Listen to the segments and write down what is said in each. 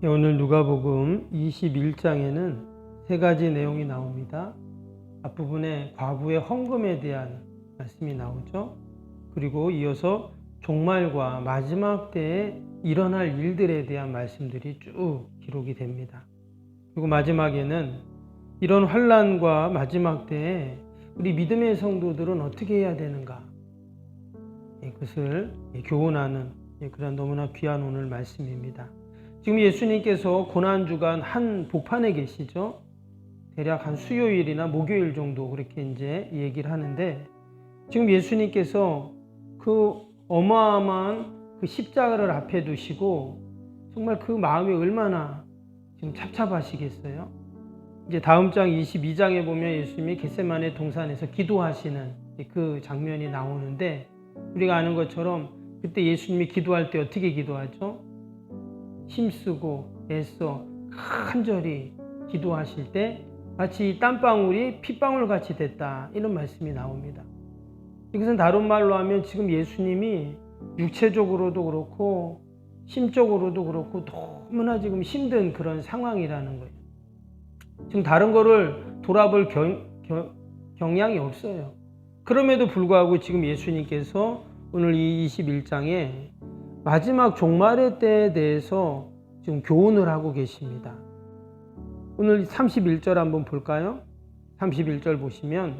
오늘 누가복음 21장에는 세 가지 내용이 나옵니다. 앞부분에 과부의 헌금에 대한 말씀이 나오죠. 그리고 이어서 종말과 마지막 때에 일어날 일들에 대한 말씀들이 쭉 기록이 됩니다. 그리고 마지막에는 이런 환난과 마지막 때에 우리 믿음의 성도들은 어떻게 해야 되는가, 그것을 교훈하는 그런 너무나 귀한 오늘 말씀입니다. 지금 예수님께서 고난주간 한 복판에 계시죠. 대략 한 수요일이나 목요일 정도 그렇게 이제 얘기를 하는데, 지금 예수님께서 그 어마어마한 그 십자가를 앞에 두시고 정말 그 마음이 얼마나 지금 착잡하시겠어요. 이제 다음 장 22장에 보면 예수님이 겟세마네 동산에서 기도하시는 그 장면이 나오는데, 우리가 아는 것처럼 그때 예수님이 기도할 때 어떻게 기도하죠? 힘쓰고 애써 간절히 기도하실 때 마치 땀방울이 핏방울 같이 됐다, 이런 말씀이 나옵니다. 이것은 다른 말로 하면 지금 예수님이 육체적으로도 그렇고 심적으로도 그렇고 너무나 지금 힘든 그런 상황이라는 거예요. 지금 다른 거를 돌아볼 경향이 없어요. 그럼에도 불구하고 지금 예수님께서 오늘 이 21장에 마지막 종말의 때에 대해서 지금 교훈을 하고 계십니다. 오늘 31절 한번 볼까요? 31절 보시면,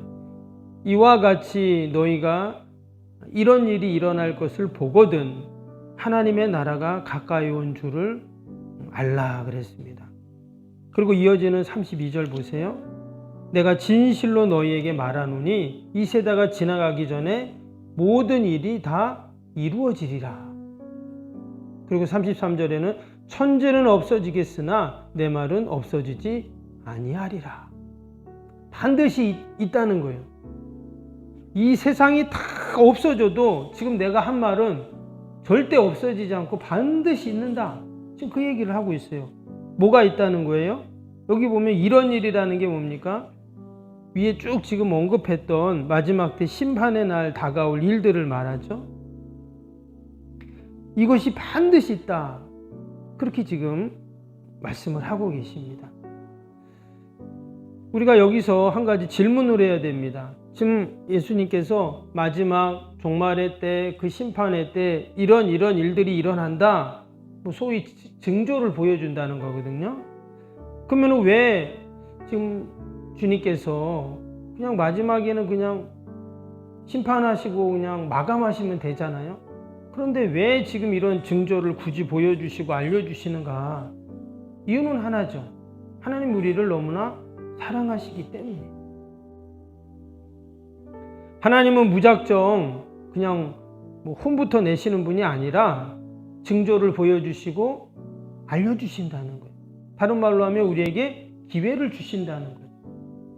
이와 같이 너희가 이런 일이 일어날 것을 보거든 하나님의 나라가 가까이 온 줄을 알라 그랬습니다. 그리고 이어지는 32절 보세요. 내가 진실로 너희에게 말하노니 이 세대가 지나가기 전에 모든 일이 다 이루어지리라. 그리고 33절에는 천지는 없어지겠으나 내 말은 없어지지 아니하리라. 반드시 있다는 거예요. 이 세상이 다 없어져도 지금 내가 한 말은 절대 없어지지 않고 반드시 있는다. 지금 그 얘기를 하고 있어요. 뭐가 있다는 거예요? 여기 보면 이런 일이라는 게 뭡니까? 위에 쭉 지금 언급했던 마지막 때 심판의 날 다가올 일들을 말하죠. 이것이 반드시 있다, 그렇게 지금 말씀을 하고 계십니다. 우리가 여기서 한 가지 질문을 해야 됩니다. 지금 예수님께서 마지막 종말의 때, 그 심판의 때 이런 일들이 일어난다, 소위 징조를 보여준다는 거거든요. 그러면 왜 지금 주님께서 그냥 마지막에는 그냥 심판하시고 그냥 마감하시면 되잖아요. 그런데 왜 지금 이런 징조를 굳이 보여주시고 알려주시는가? 이유는 하나죠. 하나님 우리를 너무나 사랑하시기 때문에. 하나님은 무작정 그냥 혼부터 내시는 분이 아니라 징조를 보여주시고 알려주신다는 거예요. 다른 말로 하면 우리에게 기회를 주신다는 거예요.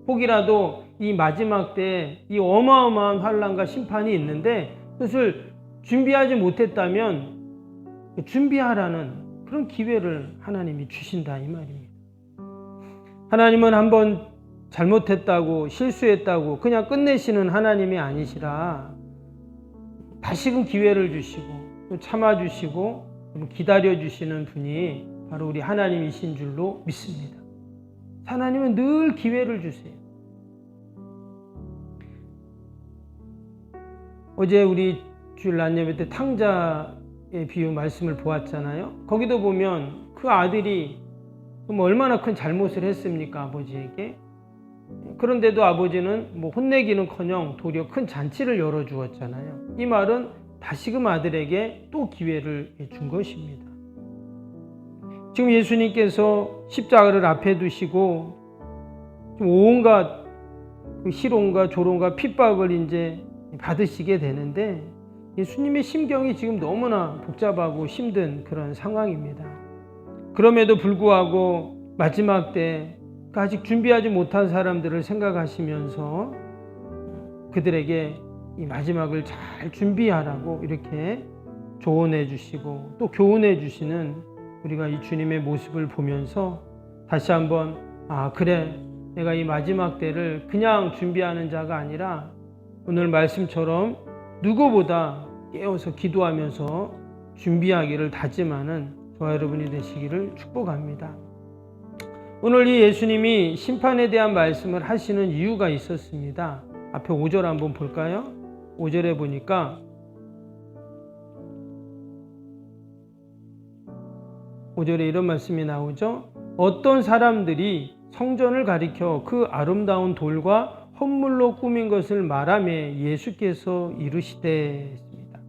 혹이라도 이 마지막 때 이 어마어마한 환난과 심판이 있는데 그것을 준비하지 못했다면 준비하라는 그런 기회를 하나님이 주신다, 이 말입니다. 하나님은 한번 잘못했다고 실수했다고 그냥 끝내시는 하나님이 아니시라 다시금 기회를 주시고 또 참아주시고 기다려주시는 분이 바로 우리 하나님이신 줄로 믿습니다. 하나님은 늘 기회를 주세요. 어제 우리 주일 낮 예배 때 탕자의 비유 말씀을 보았잖아요. 거기도 보면 그 아들이 얼마나 큰 잘못을 했습니까, 아버지에게. 그런데도 아버지는 혼내기는커녕 도리어 큰 잔치를 열어주었잖아요. 이 말은 다시금 아들에게 또 기회를 준 것입니다. 지금 예수님께서 십자가를 앞에 두시고 온갖 희롱과 조롱과 핍박을 이제 받으시게 되는데, 예수님의 심경이 지금 너무나 복잡하고 힘든 그런 상황입니다. 그럼에도 불구하고 마지막 때 아직 준비하지 못한 사람들을 생각하시면서 그들에게 이 마지막을 잘 준비하라고 이렇게 조언해 주시고 또 교훈해 주시는 우리가 이 주님의 모습을 보면서 다시 한번 그래, 내가 이 마지막 때를 그냥 준비하는 자가 아니라 오늘 말씀처럼 누구보다 깨어서 기도하면서 준비하기를 다짐하는 저와 여러분이 되시기를 축복합니다. 오늘 이 예수님이 심판에 대한 말씀을 하시는 이유가 있었습니다. 앞에 5절 한번 볼까요? 5절에 보니까 5절에 이런 말씀이 나오죠. 어떤 사람들이 성전을 가리켜 그 아름다운 돌과 헌물로 꾸민 것을 말하며 예수께서 이르시되 했습니다.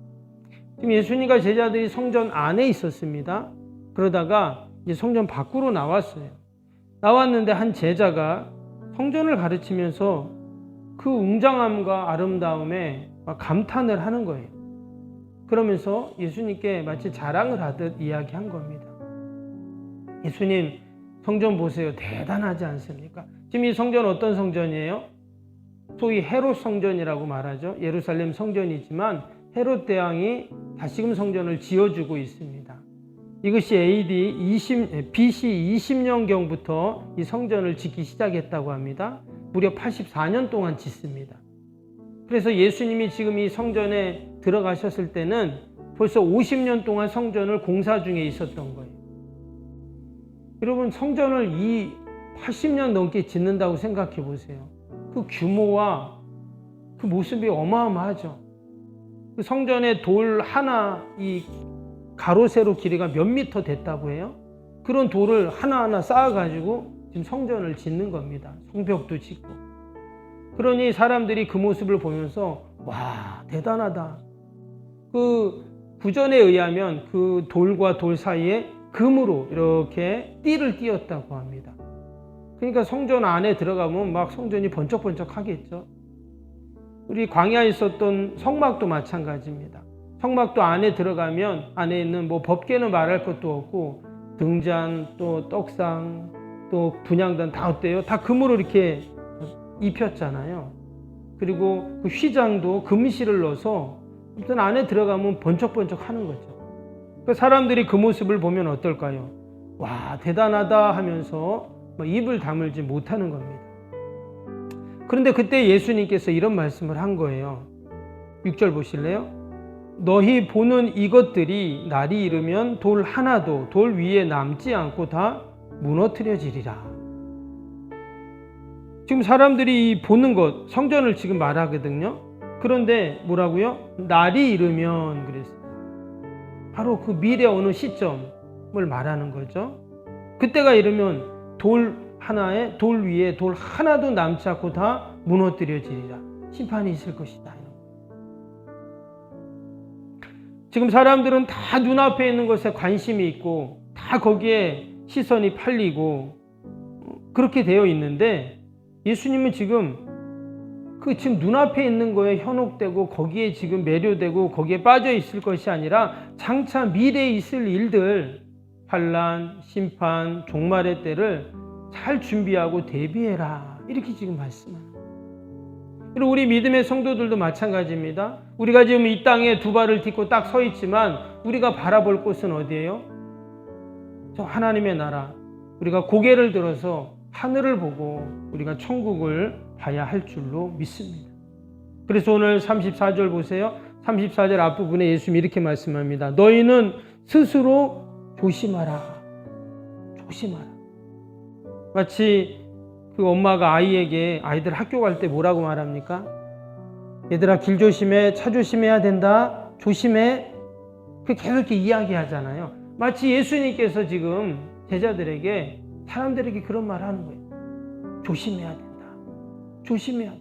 지금 예수님과 제자들이 성전 안에 있었습니다. 그러다가 이제 성전 밖으로 나왔어요. 나왔는데 한 제자가 성전을 가르치면서 그 웅장함과 아름다움에 감탄을 하는 거예요. 그러면서 예수님께 마치 자랑을 하듯 이야기한 겁니다. 예수님, 성전 보세요. 대단하지 않습니까? 지금 이 성전 어떤 성전이에요? 소위 헤롯 성전이라고 말하죠. 예루살렘 성전이지만 헤롯 대왕이 다시금 성전을 지어주고 있습니다. 이것이 BC 20년경부터 이 성전을 짓기 시작했다고 합니다. 무려 84년 동안 짓습니다. 그래서 예수님이 지금 이 성전에 들어가셨을 때는 벌써 50년 동안 성전을 공사 중에 있었던 거예요. 여러분, 성전을 이 80년 넘게 짓는다고 생각해 보세요. 그 규모와 그 모습이 어마어마하죠. 그 성전의 돌 하나, 이 가로 세로 길이가 몇 미터 됐다고 해요. 그런 돌을 하나하나 쌓아가지고 지금 성전을 짓는 겁니다. 성벽도 짓고. 그러니 사람들이 그 모습을 보면서 와, 대단하다. 그 구전에 의하면 그 돌과 돌 사이에 금으로 이렇게 띠를 띄었다고 합니다. 그러니까 성전 안에 들어가면 막 성전이 번쩍번쩍 하겠죠. 우리 광야에 있었던 성막도 마찬가지입니다. 성막도 안에 들어가면 안에 있는 뭐 법궤는 말할 것도 없고 등잔, 또 떡상, 또 분향단 다 어때요? 다 금으로 이렇게 입혔잖아요. 그리고 그 휘장도 금실을 넣어서 아무튼 안에 들어가면 번쩍번쩍 하는 거죠. 그 사람들이 그 모습을 보면 어떨까요? 와, 대단하다 하면서 입을 다물지 못하는 겁니다. 그런데 그때 예수님께서 이런 말씀을 한 거예요. 6절 보실래요? 너희 보는 이것들이 날이 이르면 돌 하나도 돌 위에 남지 않고 다 무너뜨려지리라. 지금 사람들이 보는 것, 성전을 지금 말하거든요. 그런데 뭐라고요? 날이 이르면 그랬어요. 바로 그 미래 어느 시점을 말하는 거죠. 그때가 이르면 돌 하나에 돌 위에 돌 하나도 남지 않고 다 무너뜨려지리라. 심판이 있을 것이다. 지금 사람들은 다 눈앞에 있는 것에 관심이 있고 다 거기에 시선이 팔리고 그렇게 되어 있는데 예수님은 지금 지금 눈앞에 있는 거에 현혹되고 거기에 지금 매료되고 거기에 빠져 있을 것이 아니라 장차 미래에 있을 일들, 환난, 심판, 종말의 때를 잘 준비하고 대비해라. 이렇게 지금 말씀합니다. 그리고 우리 믿음의 성도들도 마찬가지입니다. 우리가 지금 이 땅에 두 발을 딛고 딱 서 있지만 우리가 바라볼 곳은 어디예요? 저 하나님의 나라. 우리가 고개를 들어서 하늘을 보고 우리가 천국을 봐야 할 줄로 믿습니다. 그래서 오늘 34절 보세요. 34절 앞부분에 예수님이 이렇게 말씀합니다. 너희는 스스로 조심하라. 조심하라. 마치 그 엄마가 아이들 학교 갈 때 뭐라고 말합니까? 얘들아, 길 조심해, 차 조심해야 된다, 조심해. 계속 이렇게 이야기하잖아요. 마치 예수님께서 지금 제자들에게, 사람들에게 그런 말 하는 거예요. 조심해야 된다. 조심해야 돼.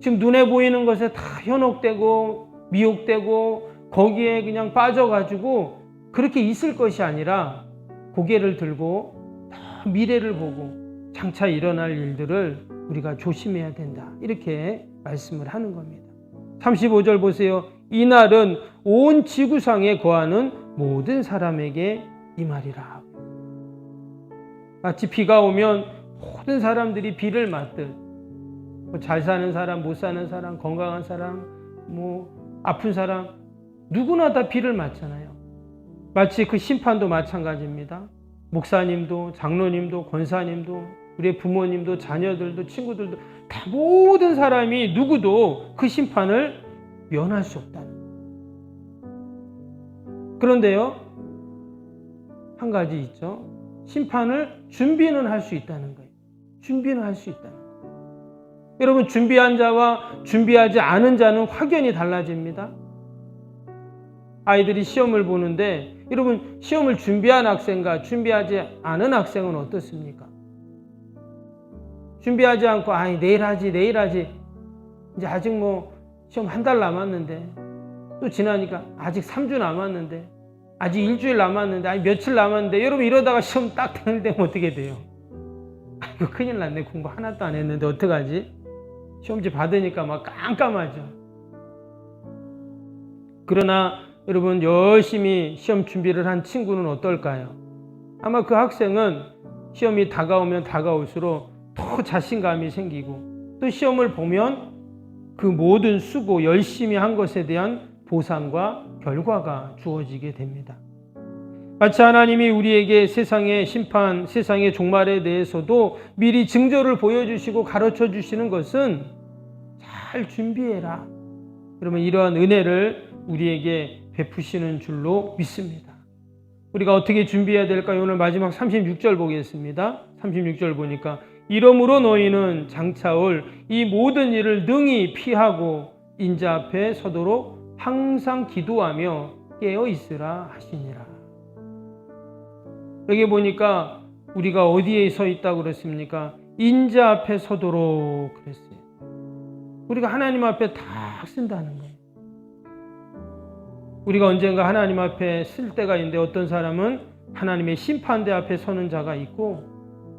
지금 눈에 보이는 것에 다 현혹되고 미혹되고 거기에 그냥 빠져가지고 그렇게 있을 것이 아니라 고개를 들고 다 미래를 보고 장차 일어날 일들을 우리가 조심해야 된다. 이렇게 말씀을 하는 겁니다. 35절 보세요. 이 날은 온 지구상에 거하는 모든 사람에게 이 말이라. 마치 비가 오면 모든 사람들이 비를 맞듯 잘 사는 사람, 못 사는 사람, 건강한 사람, 아픈 사람 누구나 다 비를 맞잖아요. 마치 그 심판도 마찬가지입니다. 목사님도, 장로님도, 권사님도, 우리의 부모님도, 자녀들도, 친구들도 다 모든 사람이 누구도 그 심판을 면할 수 없다는 거예요. 그런데요, 한 가지 있죠. 심판을 준비는 할 수 있다는 거예요. 준비는 할 수 있다는 거예요. 여러분, 준비한 자와 준비하지 않은 자는 확연히 달라집니다. 아이들이 시험을 보는데 여러분, 시험을 준비한 학생과 준비하지 않은 학생은 어떻습니까? 준비하지 않고 내일 하지 이제 아직 시험 한 달 남았는데, 또 지나니까 아직 3주 남았는데, 아직 일주일 남았는데, 아니 며칠 남았는데, 여러분 이러다가 시험 딱 되는데 어떻게 돼요? 이거 큰일 났네. 공부 하나도 안 했는데 어떡하지? 시험지 받으니까 막 깜깜하죠. 그러나 여러분, 열심히 시험 준비를 한 친구는 어떨까요? 아마 그 학생은 시험이 다가오면 다가올수록 더 자신감이 생기고, 또 시험을 보면 그 모든 수고, 열심히 한 것에 대한 보상과 결과가 주어지게 됩니다. 마치 하나님이 우리에게 세상의 심판, 세상의 종말에 대해서도 미리 징조를 보여주시고 가르쳐 주시는 것은 잘 준비해라. 그러면 이러한 은혜를 우리에게 베푸시는 줄로 믿습니다. 우리가 어떻게 준비해야 될까요? 오늘 마지막 36절 보겠습니다. 36절 보니까 이러므로 너희는 장차올 이 모든 일을 능히 피하고 인자 앞에 서도록 항상 기도하며 깨어 있으라 하시니라. 여기 보니까 우리가 어디에 서 있다고 그랬습니까? 인자 앞에 서도록 그랬어요. 우리가 하나님 앞에 딱 쓴다는 거예요. 우리가 언젠가 하나님 앞에 쓸 때가 있는데, 어떤 사람은 하나님의 심판대 앞에 서는 자가 있고,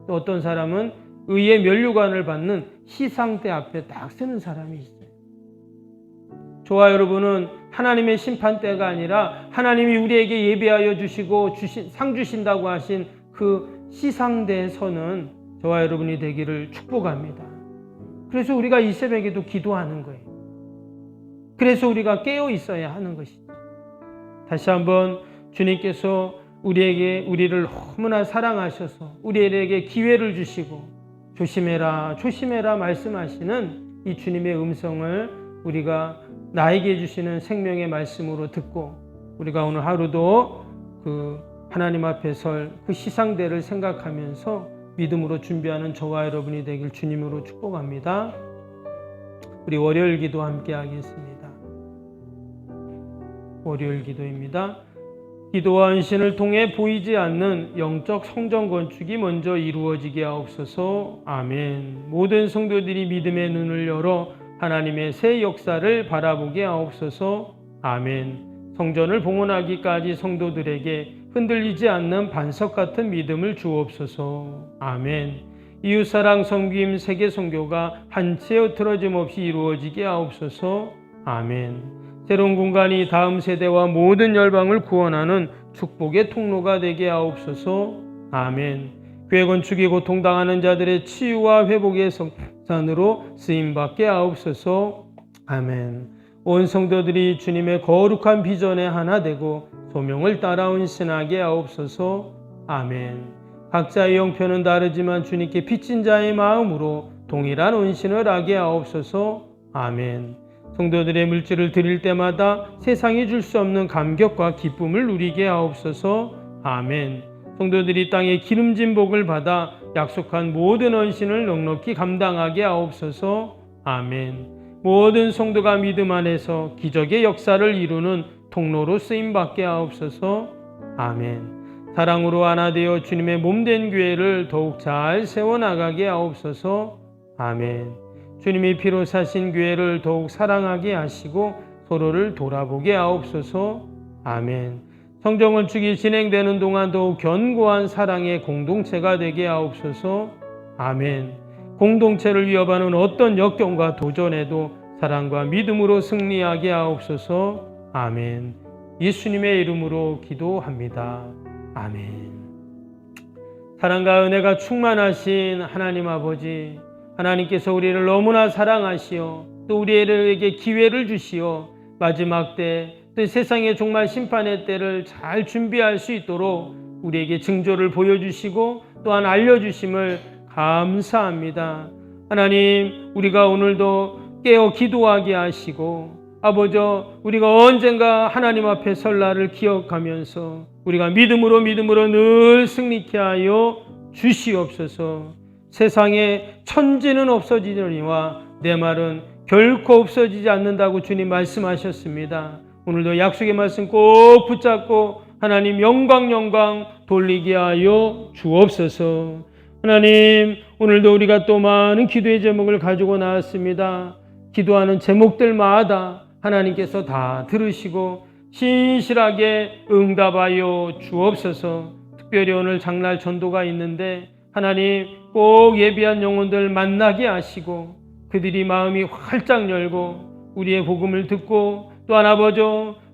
또 어떤 사람은 의의 면류관을 받는 시상대 앞에 딱 서는 사람이 있어요. 저와 여러분은 하나님의 심판대가 아니라 하나님이 우리에게 예비하여 주시고 상 주신다고 하신 그 시상대에 서는 저와 여러분이 되기를 축복합니다. 그래서 우리가 이 새벽에도 기도하는 거예요. 그래서 우리가 깨어 있어야 하는 것이죠. 다시 한번 주님께서 우리를 너무나 사랑하셔서 우리에게 기회를 주시고 조심해라 조심해라 말씀하시는 이 주님의 음성을 우리가 나에게 주시는 생명의 말씀으로 듣고, 우리가 오늘 하루도 그 하나님 앞에 설 그 시상대를 생각하면서 믿음으로 준비하는 저와 여러분이 되길 주님으로 축복합니다. 우리 월요일 기도 함께 하겠습니다. 월요일 기도입니다. 기도와 헌신을 통해 보이지 않는 영적 성전 건축이 먼저 이루어지게 하옵소서. 아멘. 모든 성도들이 믿음의 눈을 열어 하나님의 새 역사를 바라보게 하옵소서. 아멘. 성전을 봉헌하기까지 성도들에게 흔들리지 않는 반석 같은 믿음을 주옵소서. 아멘. 이웃사랑 섬김 세계 선교가 한 채 틀어짐 없이 이루어지게 하옵소서. 아멘. 새로운 공간이 다음 세대와 모든 열방을 구원하는 축복의 통로가 되게 하옵소서. 아멘. 교회 건축이 고통당하는 자들의 치유와 회복의 성산으로 쓰임받게 하옵소서. 아멘. 온 성도들이 주님의 거룩한 비전에 하나 되고 소명을 따라 헌신하게 하옵소서. 아멘. 각자의 형편은 다르지만 주님께 빚진 자의 마음으로 동일한 헌신을 하게 하옵소서. 아멘. 성도들의 물질을 드릴 때마다 세상이 줄 수 없는 감격과 기쁨을 누리게 하옵소서. 아멘. 성도들이 땅의 기름진 복을 받아 약속한 모든 헌신을 넉넉히 감당하게 하옵소서. 아멘. 모든 성도가 믿음 안에서 기적의 역사를 이루는 통로로 쓰임받게 하옵소서. 아멘. 사랑으로 하나 되어 주님의 몸된 교회를 더욱 잘 세워나가게 하옵소서. 아멘. 주님이 피로 사신 교회를 더욱 사랑하게 하시고 서로를 돌아보게 하옵소서. 아멘. 성전 건축이 진행되는 동안 더욱 견고한 사랑의 공동체가 되게 하옵소서. 아멘. 공동체를 위협하는 어떤 역경과 도전에도 사랑과 믿음으로 승리하게 하옵소서. 아멘. 예수님의 이름으로 기도합니다. 아멘. 사랑과 은혜가 충만하신 하나님 아버지, 하나님께서 우리를 너무나 사랑하시어 또 우리에게 기회를 주시어 마지막 때, 또 세상의 종말 심판의 때를 잘 준비할 수 있도록 우리에게 징조를 보여주시고 또한 알려주심을 감사합니다. 하나님, 우리가 오늘도 깨어 기도하게 하시고 아버지, 우리가 언젠가 하나님 앞에 설 날을 기억하면서 우리가 믿음으로 늘 승리케 하여 주시옵소서. 세상에 천지는 없어지려니와 내 말은 결코 없어지지 않는다고 주님 말씀하셨습니다. 오늘도 약속의 말씀 꼭 붙잡고 하나님 영광 돌리게 하여 주옵소서. 하나님, 오늘도 우리가 또 많은 기도의 제목을 가지고 나왔습니다. 기도하는 제목들마다 하나님께서 다 들으시고 신실하게 응답하여 주옵소서. 특별히 오늘 장날 전도가 있는데 하나님 꼭 예비한 영혼들 만나게 하시고 그들이 마음이 활짝 열고 우리의 복음을 듣고 또한 아버지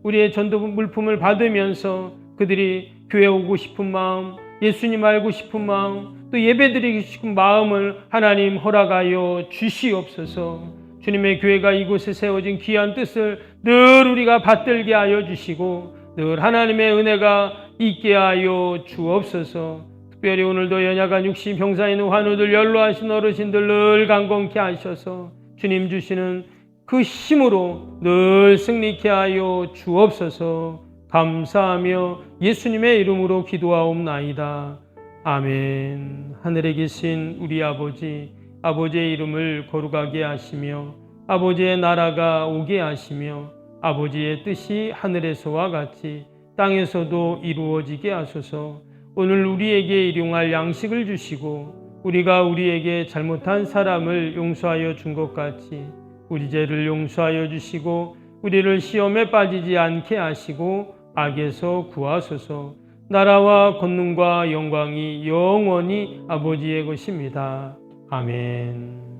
우리의 전도 물품을 받으면서 그들이 교회 오고 싶은 마음, 예수님 알고 싶은 마음, 또 예배드리고 싶은 마음을 하나님 허락하여 주시옵소서. 주님의 교회가 이곳에 세워진 귀한 뜻을 늘 우리가 받들게 하여 주시고 늘 하나님의 은혜가 있게 하여 주옵소서. 특별히 오늘도 연약한 육신 병사에 있는 환우들, 연로하신 어르신들 늘 강건케 하셔서 주님 주시는 그 힘으로 늘 승리케 하여 주옵소서. 감사하며 예수님의 이름으로 기도하옵나이다. 아멘. 하늘에 계신 우리 아버지, 아버지의 이름을 거룩하게 하시며 아버지의 나라가 오게 하시며 아버지의 뜻이 하늘에서와 같이 땅에서도 이루어지게 하소서. 오늘 우리에게 일용할 양식을 주시고 우리가 우리에게 잘못한 사람을 용서하여 준 것 같이 우리 죄를 용서하여 주시고 우리를 시험에 빠지지 않게 하시고 악에서 구하소서. 나라와 권능과 영광이 영원히 아버지의 것입니다. 아멘.